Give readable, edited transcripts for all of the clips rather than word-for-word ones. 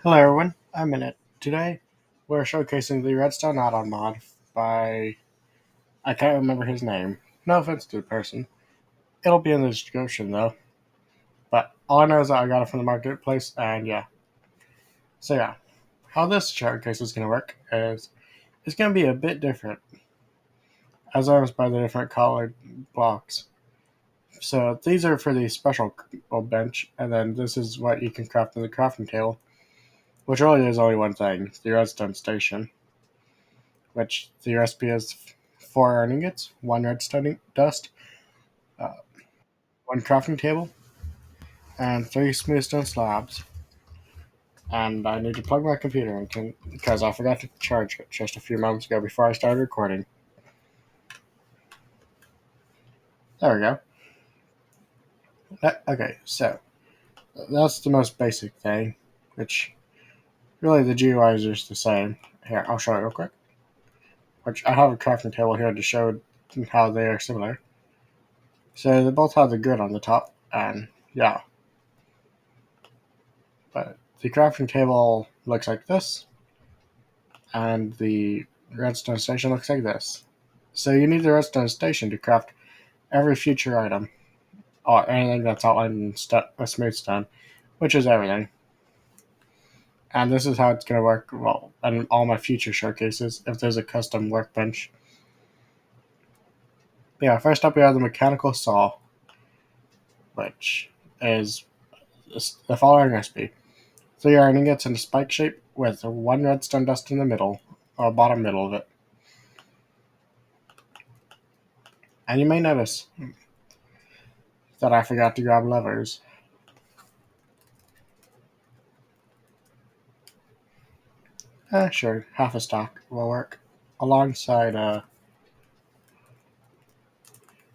Hello everyone, I'm in it. Today we're showcasing the Redstone Addon mod by I can't remember his name. No offense to the person. It'll be in the description though. But all I know is that I got it from the marketplace and yeah. So yeah. How this showcase is gonna work is it's gonna be a bit different as evidenced by the different colored blocks. So these are for the special bench, and then this is what you can craft in the crafting table, which really is only one thing, the redstone station. Which the recipe is 4 ingots, 1 redstone dust, uh, 1 crafting table, and 3 smooth stone slabs. And I need to plug my computer in because I forgot to charge it just a few moments ago before I started recording. There we go. Okay, so that's the most basic thing, which really the GUI is just the same. Here, I'll show it real quick. Which I have a crafting table here to show how they are similar. So they both have the grid on the top, and yeah. But the crafting table looks like this, and the redstone station looks like this. So you need the redstone station to craft every future item, or anything that's outlined in a smooth stone, which is everything. And this is how it's going to work well in all my future showcases if there's a custom workbench. But yeah, first up we have the mechanical saw, which is the following recipe. 3 iron ingots in a spike shape with 1 redstone dust in the middle, or bottom middle of it. And you may notice that I forgot to grab levers. Sure, half a stack will work. Alongside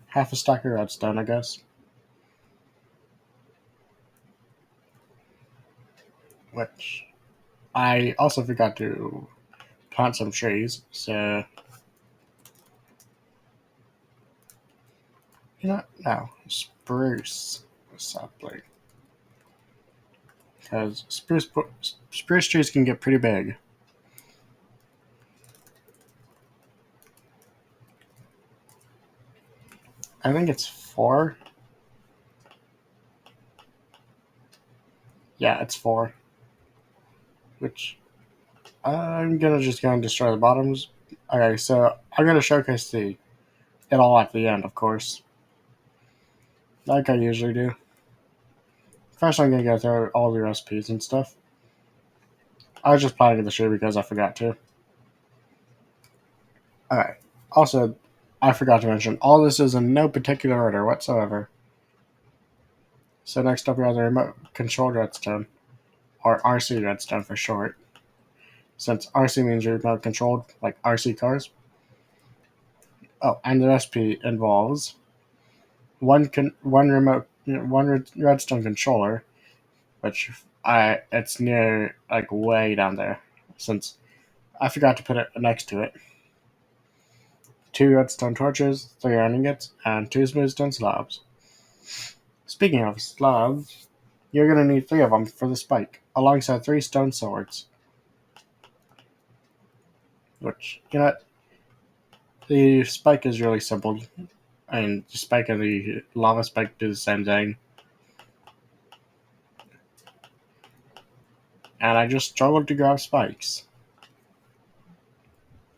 half a stack of redstone, I guess. Which I also forgot to plant some trees, so no, spruce sapling. Because spruce trees can get pretty big. I think it's 4. Yeah, it's 4. Which I'm gonna just go and destroy the bottoms. Okay, so I'm gonna showcase it all at the end, of course, like I usually do. First, I'm gonna go through all the recipes and stuff. I was just planning the show because I forgot to. Alright. Also, I forgot to mention, all this is in no particular order whatsoever. So next up we have the remote controlled redstone, or RC redstone for short. Since RC means remote controlled, like RC cars. Oh, and the recipe involves one redstone controller, which it's near like way down there, since I forgot to put it next to it. 2 redstone torches, 3 iron ingots, and 2 smooth stone slabs. Speaking of slabs, you're gonna need 3 of them for the spike, alongside 3 stone swords. Which, the spike is really simple. And the spike and the lava spike do the same thing. And I just struggled to grab spikes.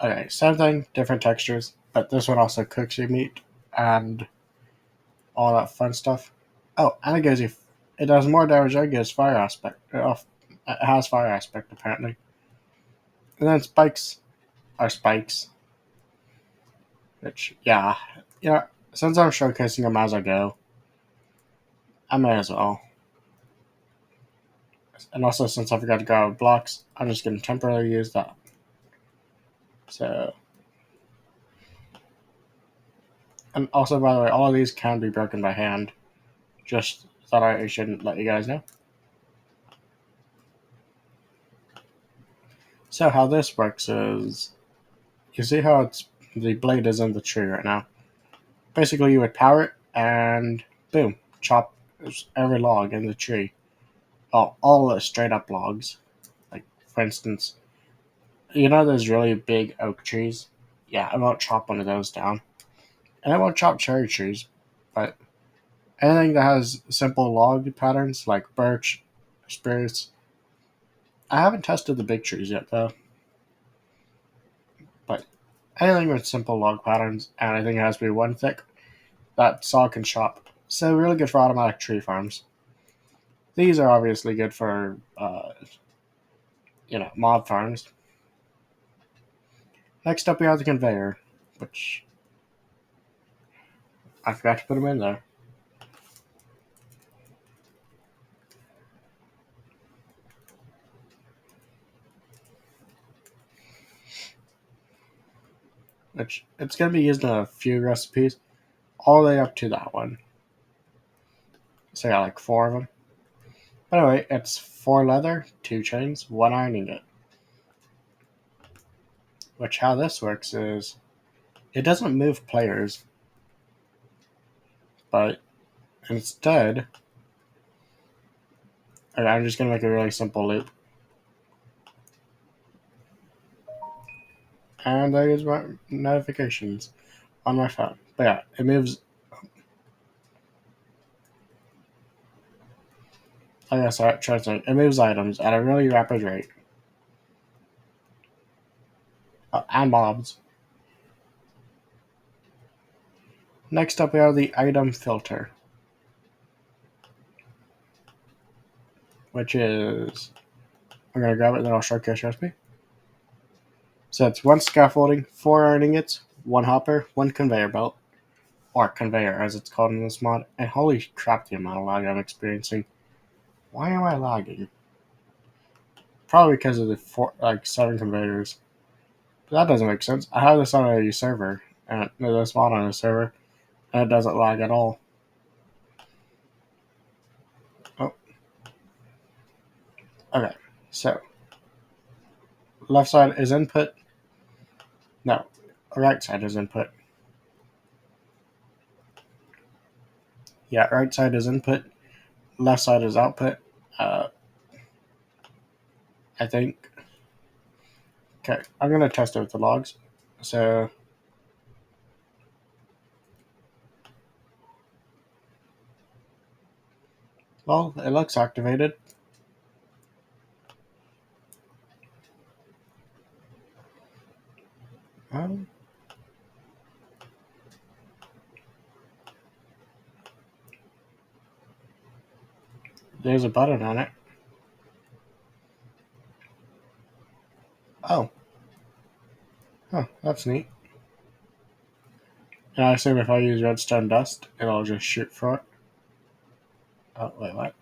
Okay, same thing, different textures, but this one also cooks your meat and all that fun stuff. Oh, and it does more damage than it gives fire aspect. It has fire aspect apparently. And then spikes are spikes, which since I'm showcasing them as I go, I may as well. And also, since I forgot to grab blocks, I'm just going to temporarily use that. So, and also, by the way, all of these can be broken by hand. Just thought I shouldn't let you guys know. So how this works is, you see how the blade is in the tree right now. Basically, you would power it and boom, chop every log in the tree. All the straight up logs. for instance, you know those really big oak trees? Yeah, I won't chop one of those down. And I won't chop cherry trees, but anything that has simple log patterns like birch, spruce. I haven't tested the big trees yet though, but anything with simple log patterns and I think it has to be one thick, that saw can chop. So really good for automatic tree farms. These are obviously good for mob farms. Next up we have the conveyor, which I forgot to put them in there. Which it's going to be used in a few recipes, all the way up to that one. So I got like 4 of them. But anyway, it's 4 leather, 2 chains, 1 iron ingot. Which how this works is it doesn't move players, but instead, okay, I'm just going to make a really simple loop. And there's my notifications on my phone. But yeah, it moves. I guess I try to think. It moves items at a really rapid rate. And mobs. Next up, we have the item filter, which is. I'm going to grab it, then I'll showcase recipe. So it's 1 scaffolding, 4 iron ingots, 1 hopper, 1 conveyor belt, or conveyor as it's called in this mod. And holy crap, the amount of lag I'm experiencing. Why am I lagging? Probably because of the 7 conveyors. But that doesn't make sense. I have this on a server, and this mod on a server, and it doesn't lag at all. Oh, okay. So left side is input. No, right side is input. Yeah, right side is input. Left side is output. I think. Okay, I'm gonna test it with the logs. So, well, it looks activated. Um, there's a button on it. Oh, huh, that's neat. And I assume if I use redstone dust, it'll just shoot for it. Oh, wait, what?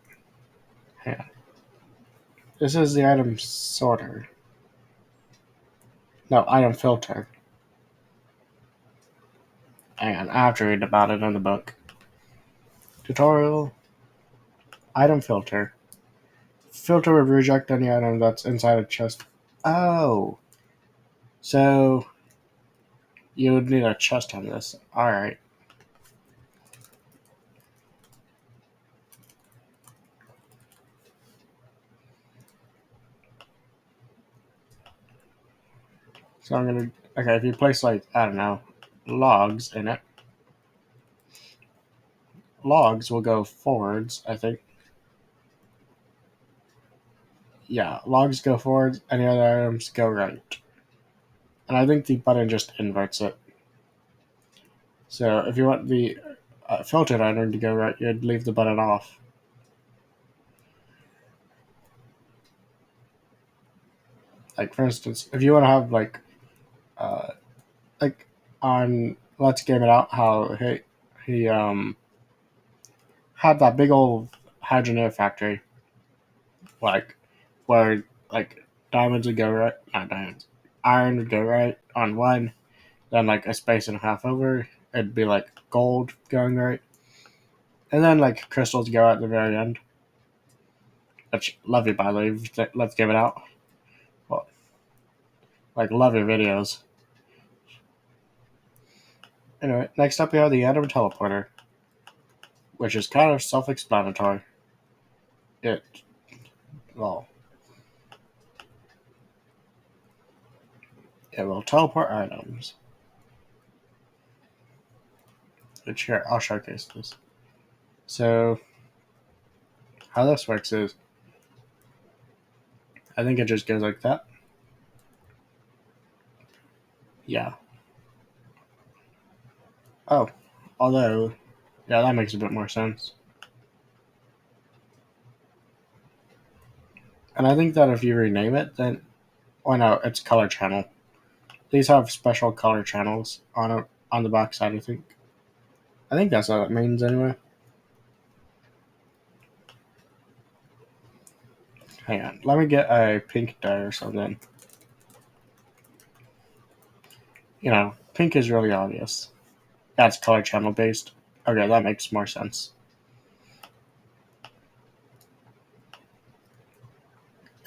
Hang on. This is the item sorter. No, item filter. Hang on, I have to read about it in the book. Tutorial. Item filter. Filter would reject any item that's inside a chest. Oh. So, you would need a chest on this. Alright. So I'm gonna. Okay, if you place, like, I don't know, logs in it, logs will go forwards, I think. Yeah, logs go forwards, any other items go right. And I think the button just inverts it. So if you want the filtered item to go right, you'd leave the button off. Like, for instance, if you want to have, uh, like on Let's Game It Out, how he had that big old hydrogen factory, like, where, like, diamonds would go right, not diamonds, iron would go right on one, then, like, a space and a half over, it'd be, like, gold going right, and then, like, crystals go at the very end. Which, love you, by the way, Let's Give It Out. Well, like, love your videos. Anyway, next up we have the Addon teleporter, which is kind of self-explanatory. It, well, it will teleport items. Which here, I'll showcase this. So, how this works is, I think it just goes like that. Yeah. Oh, although, yeah, that makes a bit more sense. And I think that if you rename it, then, oh no, it's color channel. These have special color channels on the back side, I think. I think that's what it means anyway. Hang on, let me get a pink dye or something. Pink is really obvious. That's color channel based. Okay, that makes more sense.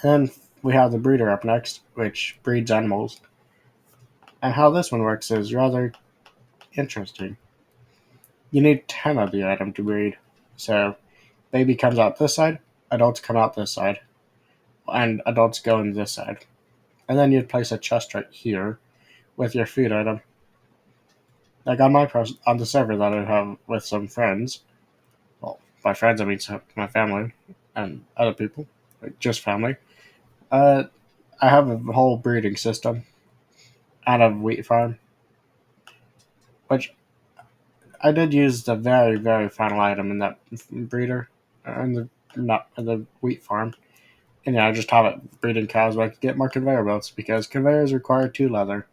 And then we have the breeder up next, which breeds animals. And how this one works is rather interesting. You need 10 of the item to breed. So, baby comes out this side, adults come out this side, and adults go in this side. And then you'd place a chest right here with your food item. Like on on the server that I have with some friends. Well, by friends I mean my family and other people, like just family. Uh, I have a whole breeding system out of wheat farm, which I did use the very very final item in that breeder, in the not in the wheat farm. And yeah, I just have it breeding cows, but I could get more conveyor belts because conveyors require 2 leather.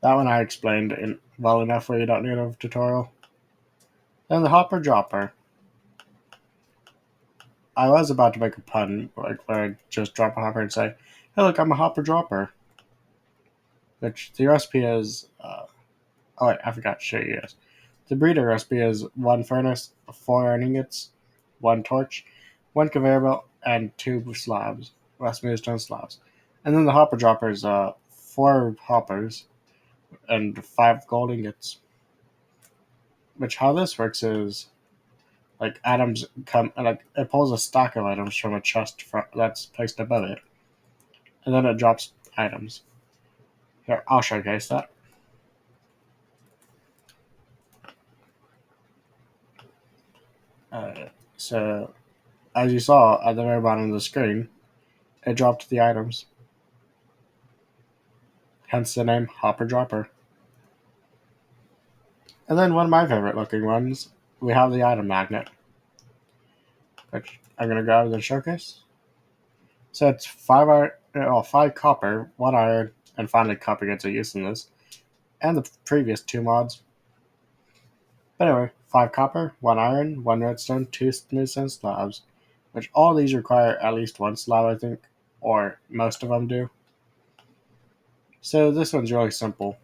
That one I explained in well enough where you don't need a tutorial. Then the hopper dropper. I was about to make a pun, like where I just drop a hopper and say, "Hey, look, I'm a hopper dropper." Which the recipe is. Oh wait, I forgot to show you guys. The breeder recipe is 1 furnace, 4 iron ingots, 1 torch, 1 conveyor belt, and 2 slabs, smooth stone slabs. And then the hopper dropper is 4 hoppers and 5 gold ingots. Which how this works is like items come like it pulls a stack of items from a chest that's placed above it, and then it drops items. Here, I'll showcase that. So, as you saw at the very bottom of the screen, it dropped the items. Hence the name Hopper Dropper. And then one of my favorite looking ones, we have the item magnet, which I'm gonna go over and showcase. So it's 5 copper, 1 iron, and finally copper gets a use in this, and the previous 2 mods. But anyway, 5 copper, 1 iron, 1 redstone, 2 smooth stone slabs, which all these require at least 1 slab, I think, or most of them do. So this one's really simple.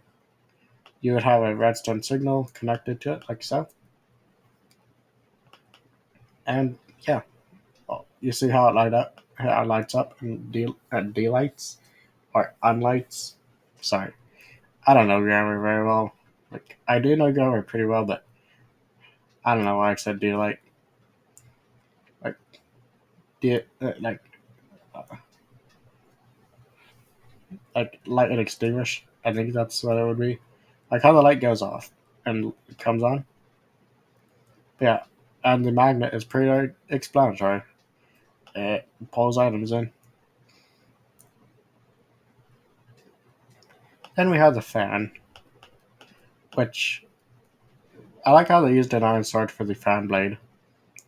You would have a redstone signal connected to it, like so. And yeah, well, you see how it lights up and delights or unlights. Sorry, I don't know grammar very well. Like I do know grammar pretty well, but I don't know why I said delight. Like like light and extinguish. I think that's what it would be. Like how the light goes off and it comes on. Yeah, and the magnet is pretty explanatory. It pulls items in. Then we have the fan, which I like how they used an iron sword for the fan blade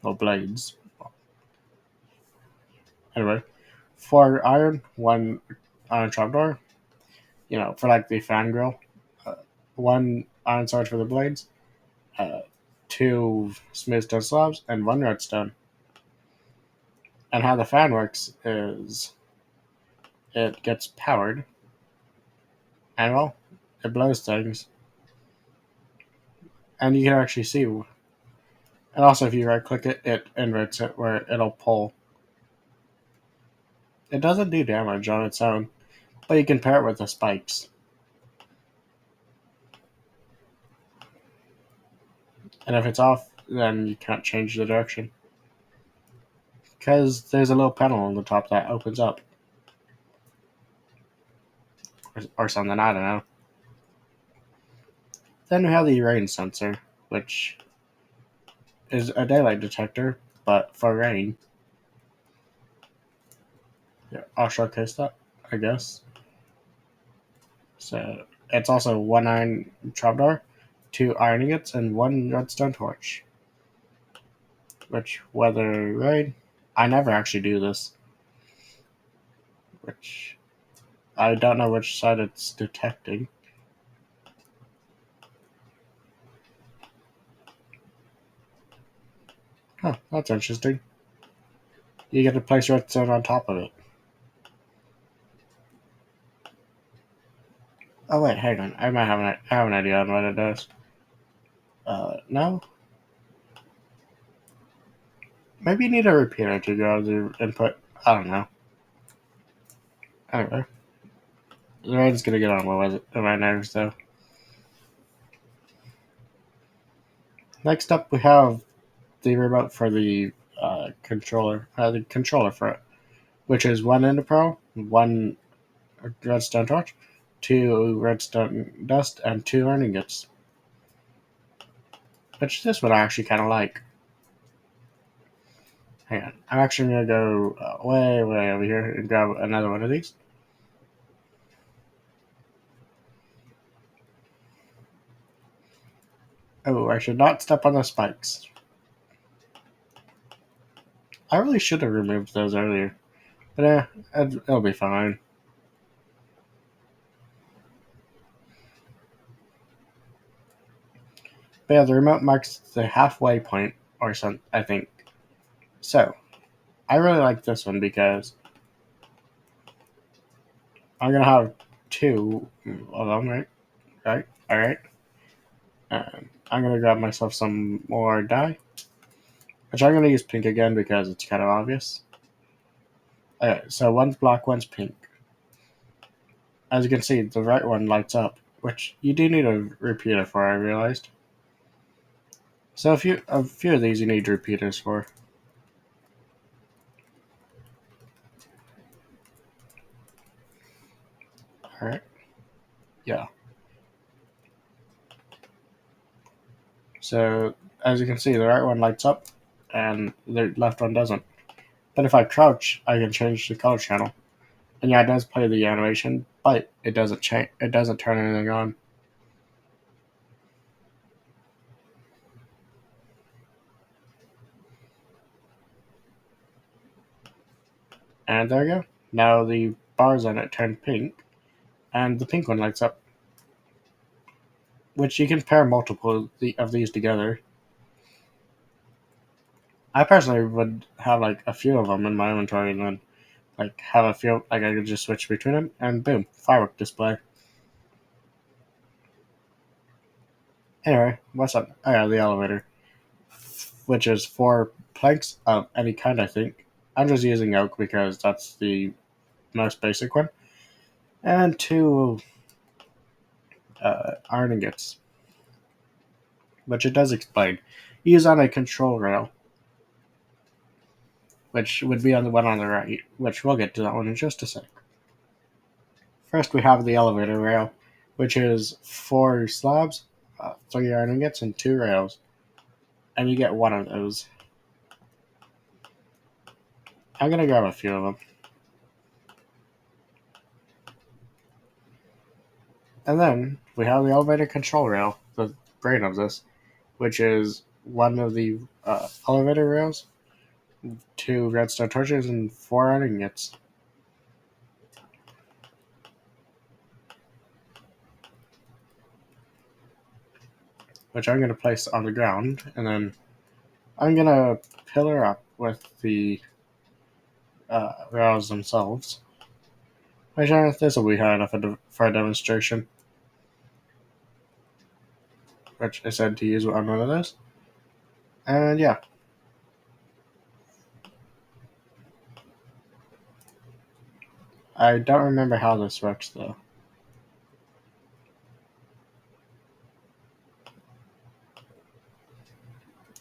or blades. Anyway, 4 iron, 1 iron trapdoor. For like the fan grill. 1 iron sword for the blades. Uh, 2 smooth stone slabs and 1 redstone. And how the fan works is it gets powered, and well, it blows things, and you can actually see. And also, if you right click it, it inverts it where it'll pull. It doesn't do damage on its own, but you can pair it with the spikes. And if it's off, then you can't change the direction. Because there's a little panel on the top that opens up. or something, I don't know. Then we have the rain sensor, which is a daylight detector, but for rain. Yeah, I'll showcase that, I guess. So it's also 1 iron trapdoor, 2 iron ingots, and 1 redstone torch. Which, whether rain, I never actually do this. Which I don't know which side it's detecting. Huh, that's interesting. You get to place redstone on top of it. Oh wait, hang on. I might have an idea on what it does. No? Maybe you need a repeater to go to input. I don't know. Anyway, the rain's gonna get on my nerves though. Next up, we have the remote for the controller for it, which is 1 ender pearl, 1 redstone torch, 2 redstone dust, and 2 iron ingots. Which this one I actually kind of like. Hang on, I'm actually gonna go way over here and grab another one of these. Oh, I should not step on the spikes. I really should have removed those earlier, but it'll be fine. But yeah, the remote marks the halfway point or something, I think. So, I really like this one because I'm gonna have 2 of them, right? Right? Alright. I'm gonna grab myself some more dye, which I'm gonna use pink again because it's kind of obvious. Okay, so one's black, one's pink. As you can see, the right one lights up, which you do need a repeater for, I realized. So a few of these you need repeaters for. Alright. Yeah. So as you can see, the right one lights up and the left one doesn't. But if I crouch, I can change the color channel. And yeah, it does play the animation, but it doesn't change. It doesn't turn anything on. And there you go. Now the bars on it turn pink, and the pink one lights up. Which you can pair multiple of these together. I personally would have like a few of them in my inventory, and then like have a few like I could just switch between them, and boom, firework display. Anyway, what's up? Oh yeah, the elevator, which is 4 planks of any kind, I think. I'm just using oak because that's the most basic one, and 2 iron ingots, which it does explain. Use on a control rail, which would be on the one on the right, which we'll get to that one in just a sec. First, we have the elevator rail, which is 4 slabs, 3 iron ingots, and 2 rails, and you get one of those. I'm gonna grab a few of them. And then we have the elevator control rail, the brain of this, which is one of the elevator rails, 2 redstone torches, and 4 iron ingots. Which I'm going to place on the ground, and then I'm going to pillar up with the rails themselves. Which I think this will be high enough for a demonstration. Which I said to use on one of those. And yeah. I don't remember how this works though.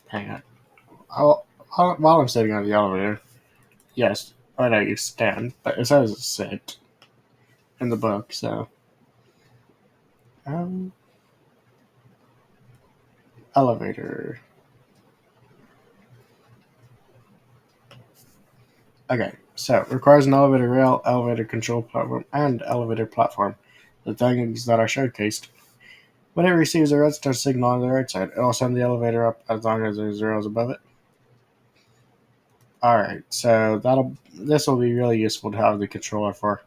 Hang on. While I'm sitting on the elevator, yes, I know you stand, but it says sit in the book, so Um, Elevator. Okay, so requires an elevator rail, elevator control platform, and elevator platform. The things that are showcased. When it receives a redstone signal on the right side, it will send the elevator up as long as there's zeros above it. Alright, so this will be really useful to have the controller for.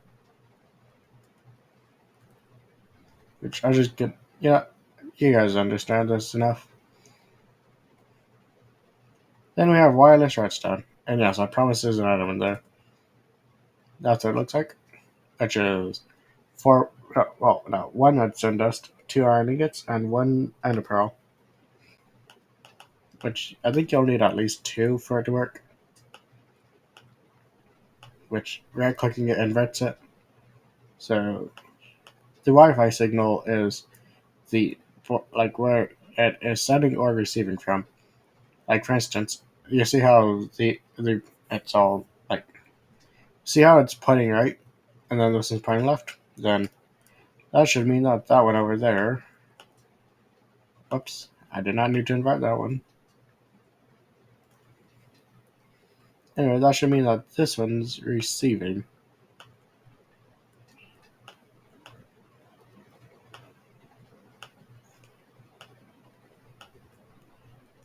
Which I just get, yeah, you guys understand this enough. Then we have wireless redstone. And yes, I promise there's an item in there. That's what it looks like. Which is one redstone dust, 2 iron ingots, and 1 ender pearl. Which I think you'll need at least 2 for it to work. Which right clicking it inverts it. So the Wi-Fi signal is where it is sending or receiving from. Like for instance, you see how the it's all like see how it's pointing right, and then this is pointing left. Then that should mean that that one over there. Oops, I did not need to invert that one. Anyway, that should mean that this one's receiving.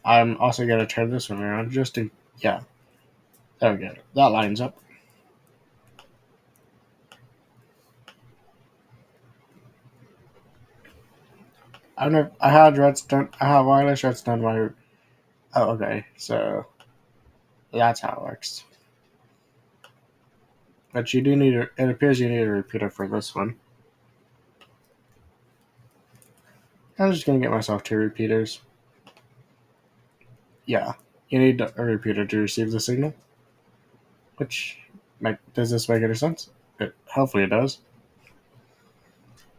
I'm also gonna turn this one around just to yeah. There we go. That lines up. I had redstone. I have wireless redstone. Oh, okay. So that's how it works. But you do need. It appears you need a repeater for this one. I'm just gonna get myself 2 repeaters. Yeah, you need a repeater to receive the signal. Which, does this make any sense? Hopefully it does.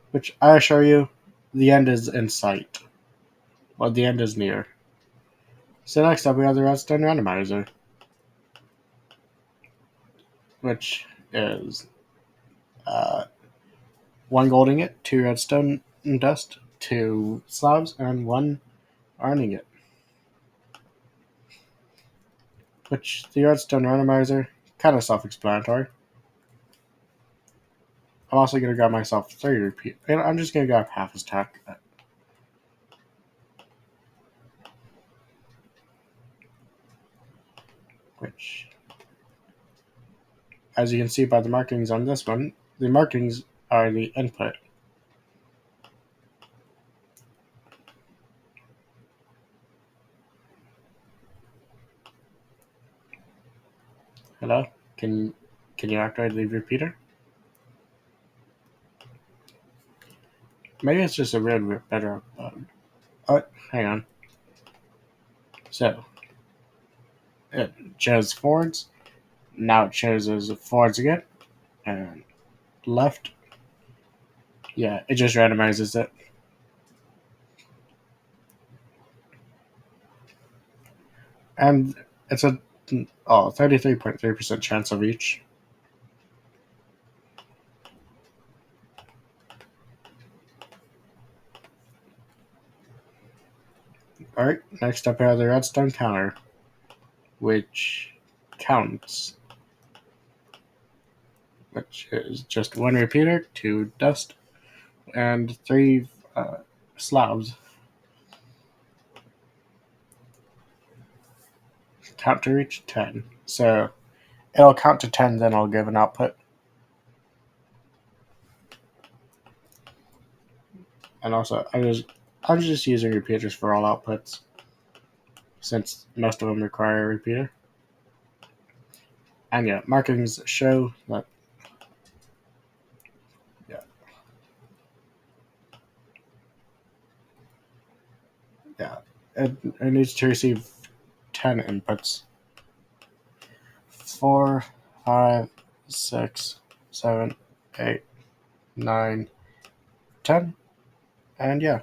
Which I assure you, the end is in sight. Well, the end is near. So next up we have the redstone randomizer, which is 1 gold ingot, 2 redstone dust, 2 slabs, and 1 iron ingot. Which the redstone randomizer, kind of self-explanatory. I'm also gonna grab myself 3 repeat. I'm just gonna grab half a stack. Which, as you can see by the markings on this one, the markings are the input. Hello? Can you activate the repeater? Maybe it's just a weird better bug. Oh, hang on. So it chose forwards. Now it chooses forwards again. And left. Yeah, it just randomizes it. And it's a 33.3% chance of each. Alright, next up we have the redstone counter, which counts. Which is just 1 repeater, 2 dust, and 3 slabs. Count to reach 10. So it'll count to 10, then I'll give an output. And also, I'm just using repeaters for all outputs, since most of them require a repeater. And yeah, markings show that. Yeah, yeah, it needs to receive 10 inputs. 4, 5, 6, 7, 8, 9, 10, and yeah.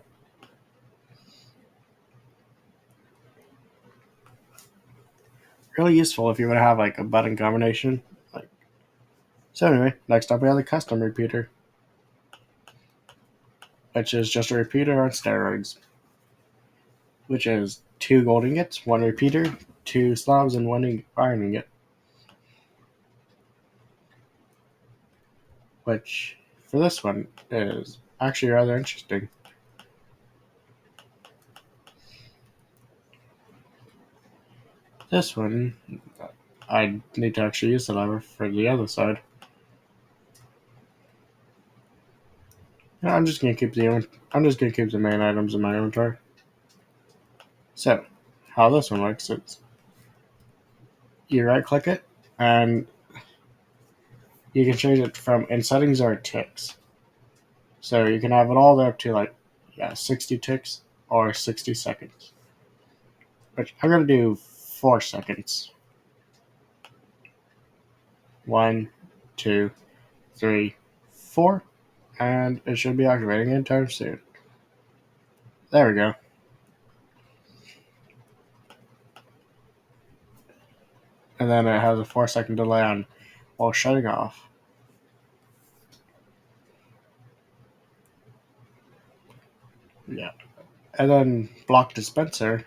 Really useful if you want to have like a button combination. So anyway, next up we have the custom repeater. which is just a repeater on steroids, which is 2 gold ingots, 1 repeater, 2 slabs, and 1 iron ingot. Which, for this one, is actually rather interesting. This one, I need to actually use the lever for the other side. I'm just gonna keep the main items in my inventory. So, how this one works is you right click it and you can change it from in settings or ticks. So you can have it all the way up to 60 ticks or 60 seconds. Which I'm gonna do 4 seconds. 1, 2, 3, 4, and it should be activating anytime soon. There we go. And then it has a 4-second delay on while shutting off. Yeah. And then block dispenser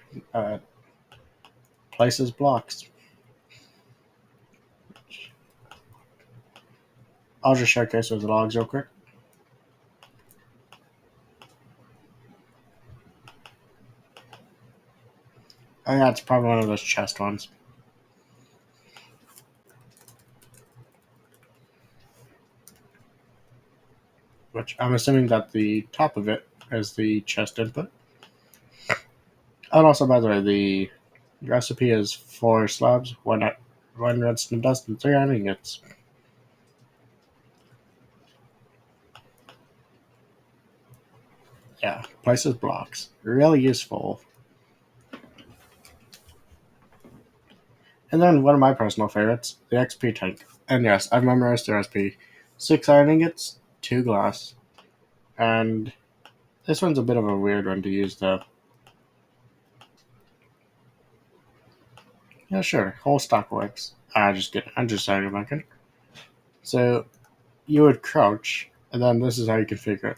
places blocks. I'll just showcase with the logs real quick. I think that's probably one of those chest ones. Which I'm assuming that the top of it is the chest input. And also, by the way, the recipe is 4 slabs, 1 redstone dust, and 3 iron ingots. Yeah, places blocks. Really useful. And then one of my personal favorites, the XP tank. And yes, I've memorized the recipe. 6 iron ingots, 2 glass. And this one's a bit of a weird one to use though. Yeah, sure, whole stock works. I'm just saying about it. So you would crouch, and then this is how you configure it.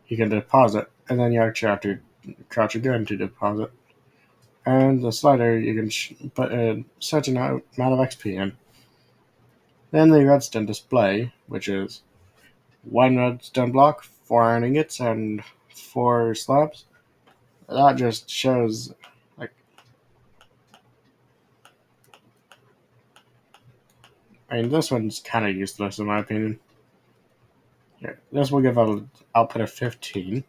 You can deposit, and then you actually have to crouch again to deposit. And the slider, you can put a certain amount of XP in. Then the redstone display, which is 1 redstone block, 4 iron ingots, and 4 slabs. That just shows, like, I mean, this one's kind of useless in my opinion. Here, this will give an output of 15.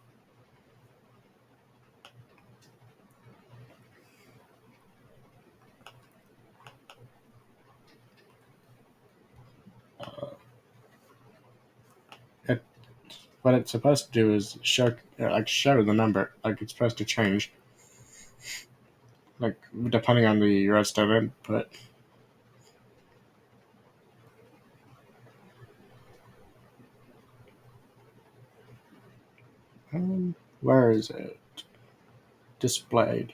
It, what it's supposed to do is show the number, like it's supposed to change, like depending on the redstone input. Where is it? Display.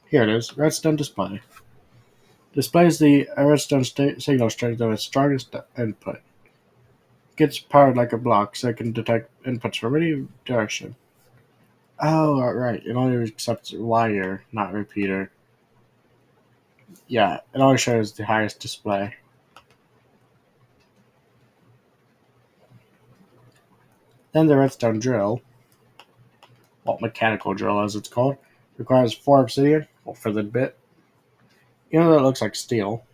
Here it is. Redstone display. Displays the redstone signal strength of its strongest input. Gets powered like a block, so it can detect inputs from any direction. Oh, right. It only accepts wire, not repeater. Yeah, it only shows the highest display. Then the redstone drill, well, mechanical drill as it's called, requires 4 obsidian, for the bit. Even though it looks like steel.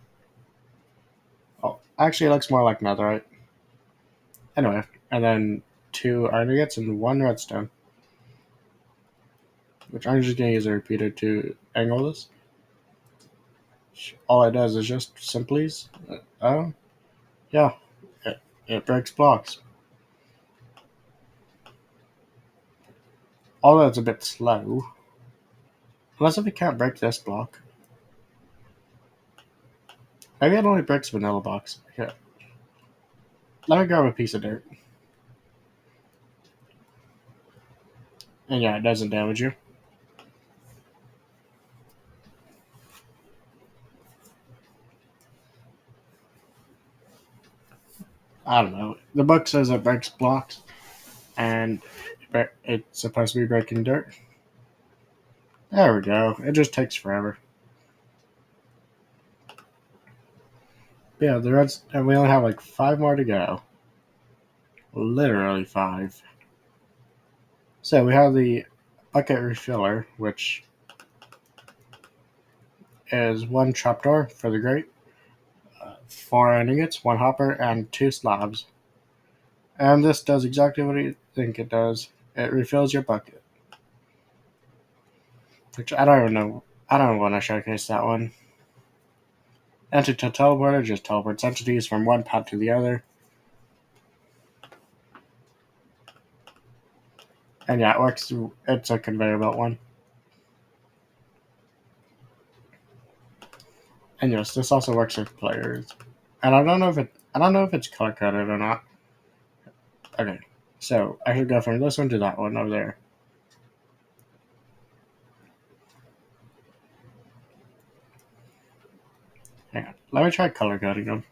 Oh, actually, it looks more like netherite. Anyway, and then 2 iron ingots and 1 redstone. Which I'm just going to use a repeater to angle this. All it does is just simply, yeah, it breaks blocks. Although it's a bit slow. Unless if it can't break this block. Maybe it only breaks vanilla blocks. Here, let me grab a piece of dirt. And yeah, it doesn't damage you. I don't know. The book says it breaks blocks, and it's supposed to be breaking dirt. There we go. It just takes forever. But yeah, and we only have like 5 more to go. Literally 5. So we have the bucket refiller, which is 1 trapdoor for the grate, 4 ingots, 1 hopper, and 2 slabs. And this does exactly what you think it does. It refills your bucket. Which I don't even know. I don't want to showcase that one. Entity teleporter just teleports entities from one pad to the other. And yeah, it works. It's a conveyor belt one. And yes, this also works with players. And I don't know if it's color coded or not. Okay, so I should go from this one to that one over there. Hang on, let me try color coding them.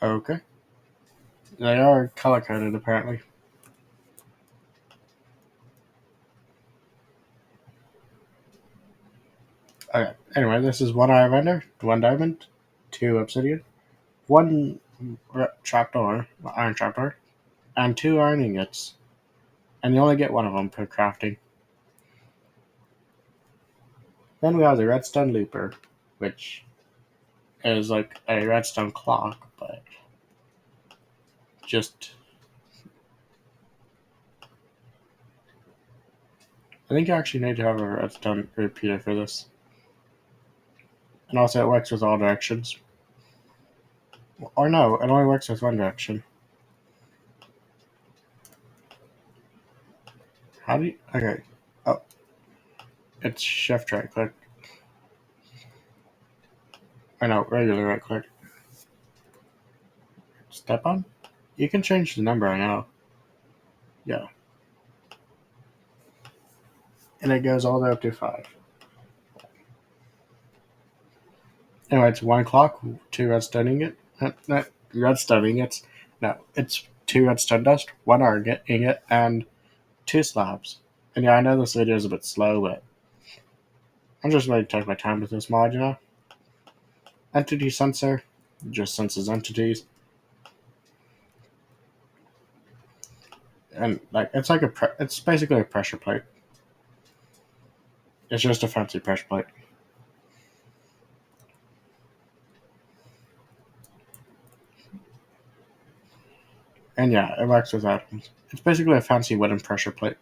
Okay, they are color coded apparently. Okay, anyway, this is 1 iron ender, 1 diamond, 2 obsidian, 1 trapdoor, iron trapdoor, and 2 iron ingots. And you only get 1 of them per crafting. Then we have the redstone looper, which is like a redstone clock, but just. I think you actually need to have a redstone repeater for this. And also, it works with all directions. Or no, it only works with one direction. How do you. Okay. Oh, it's shift right click. I know, regular right click. Step on? You can change the number, I know. Yeah. And it goes all the way up to 5. Anyway, it's 1 clock, 2 redstone ingot. Not redstone ingots. No, it's 2 redstone dust, 1 ingot, and 2 slabs. And yeah, I know this video is a bit slow, but I'm just going to take my time with this mod, you know? Entity sensor just senses entities. And like it's basically a pressure plate. It's just a fancy pressure plate. And yeah, it works with atoms. It's basically a fancy wooden pressure plate.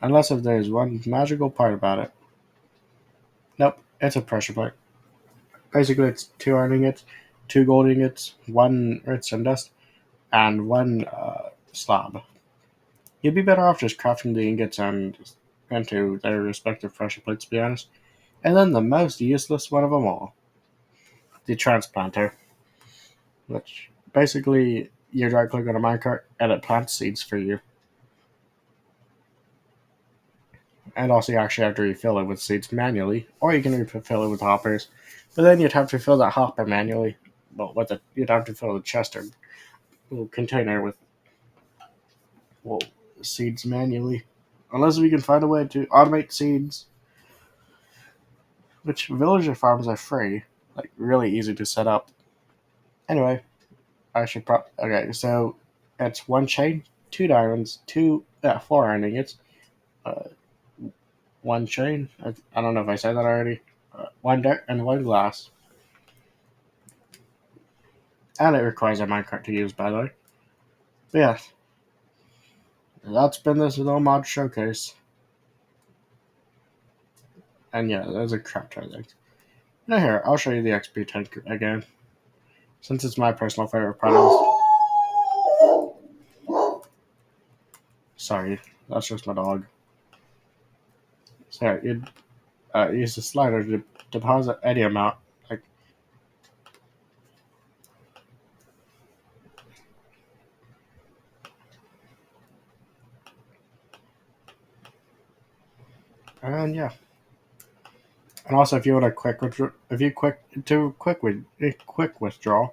Unless if there's one magical part about it. Nope, it's a pressure plate. Basically, it's 2 iron ingots, 2 gold ingots, 1 redstone dust, and 1 slab. You'd be better off just crafting the ingots and into their respective pressure plates, to be honest. And then the most useless one of them all, the transplanter, which basically you right click on a minecart and it plants seeds for you. And also, you actually have to refill it with seeds manually, or you can refill it with hoppers. But then you'd have to fill that hopper manually. Well, you'd have to fill the chest or little container with seeds manually, unless we can find a way to automate seeds. Which villager farms are free, like really easy to set up. Anyway, I should okay. So it's 1 chain, 2 diamonds, 4 iron ingots, uh, 1 chain. I don't know if I said that already. 1 dirt and 1 glass. And it requires a minecart to use, by the way. But yeah, that's been this little mod showcase. And yeah, there's a crap ton of things. Now here, I'll show you the XP tank again. Since it's my personal favorite product. Sorry, that's just my dog. So you'd use the slider to deposit any amount. Like, and yeah. And also, if you want a quick withdraw,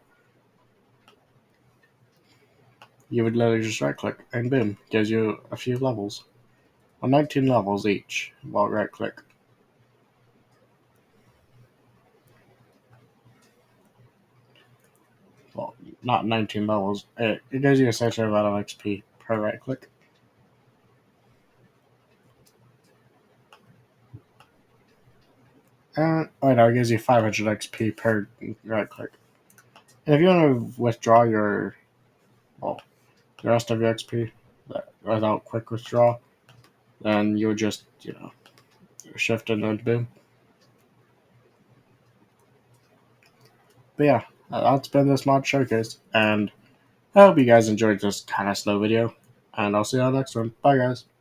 you would literally just right click and boom, gives you a few levels. Well, 19 levels each while right click. Well, not 19 levels. It gives you a certain amount of XP per right click. Oh no, it gives you 500 XP per right click. And if you want to withdraw well, the rest of your XP without quick withdraw, then you would just, shift and then boom. But yeah, that's been this mod showcase, and I hope you guys enjoyed this kind of slow video, and I'll see you on the next one. Bye, guys.